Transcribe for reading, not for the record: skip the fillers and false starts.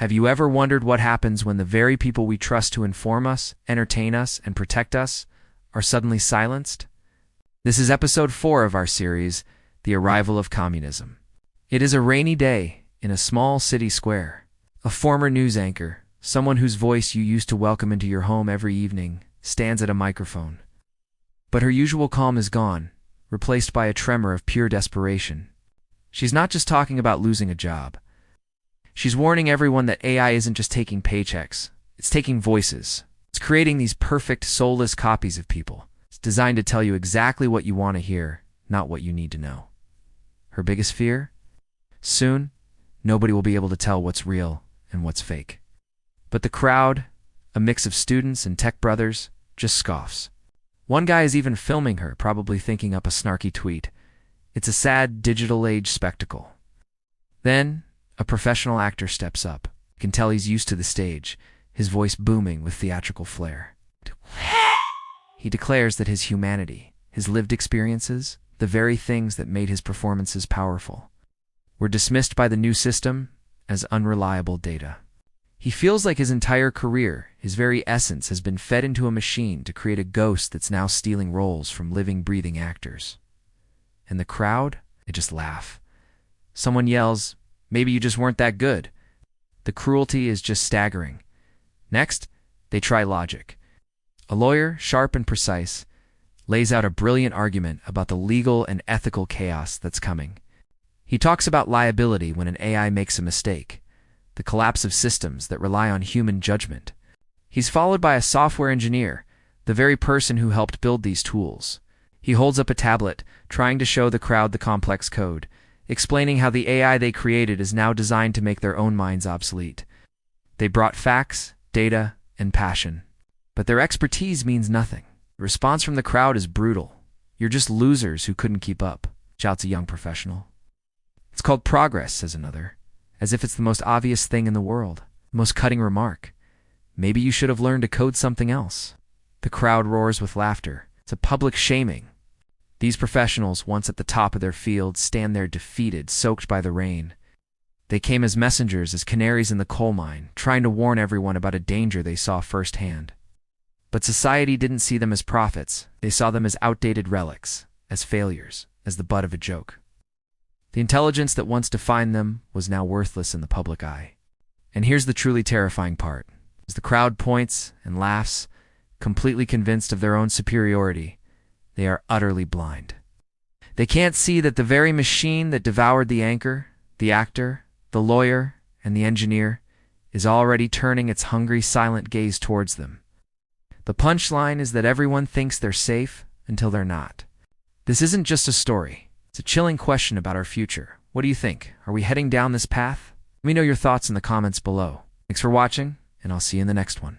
Have you ever wondered what happens when the very people we trust to inform us, entertain us, and protect us are suddenly silenced? This is episode 4 of our series, The Arrival of Communism. It is a rainy day in a small city square. A former news anchor, someone whose voice you used to welcome into your home every evening, stands at a microphone. But her usual calm is gone, replaced by a tremor of pure desperation. She's not just talking about losing a job. She's warning everyone that AI isn't just taking paychecks. It's taking voices. It's creating these perfect, soulless copies of people. It's designed to tell you exactly what you want to hear, not what you need to know. Her biggest fear? Soon, nobody will be able to tell what's real and what's fake. But the crowd, a mix of students and tech brothers, just scoffs. One guy is even filming her, probably thinking up a snarky tweet. It's a sad digital age spectacle. Then, a professional actor steps up. You can tell he's used to the stage, his voice booming with theatrical flair. He declares that his humanity, his lived experiences, the very things that made his performances powerful, were dismissed by the new system as unreliable data. He feels like his entire career, his very essence, has been fed into a machine to create a ghost that's now stealing roles from living, breathing actors. And the crowd, they just laugh. Someone yells, "Maybe you just weren't that good." The cruelty is just staggering. Next, they try logic. A lawyer, sharp and precise, lays out a brilliant argument about the legal and ethical chaos that's coming. He talks about liability when an AI makes a mistake, the collapse of systems that rely on human judgment. He's followed by a software engineer, the very person who helped build these tools. He holds up a tablet, trying to show the crowd the complex code, explaining how the AI they created is now designed to make their own minds obsolete. They brought facts, data, and passion. But their expertise means nothing. The response from the crowd is brutal. "You're just losers who couldn't keep up," shouts a young professional. "It's called progress," says another, as if it's the most obvious thing in the world, the most cutting remark. "Maybe you should have learned to code something else." The crowd roars with laughter. It's a public shaming. These professionals, once at the top of their field, stand there defeated, soaked by the rain. They came as messengers, as canaries in the coal mine, trying to warn everyone about a danger they saw firsthand. But society didn't see them as prophets. They saw them as outdated relics, as failures, as the butt of a joke. The intelligence that once defined them was now worthless in the public eye. And here's the truly terrifying part. As the crowd points and laughs, completely convinced of their own superiority, they are utterly blind. They can't see that the very machine that devoured the anchor, the actor, the lawyer, and the engineer is already turning its hungry, silent gaze towards them. The punchline is that everyone thinks they're safe until they're not. This isn't just a story. It's a chilling question about our future. What do you think? Are we heading down this path? Let me know your thoughts in the comments below. Thanks for watching, and I'll see you in the next one.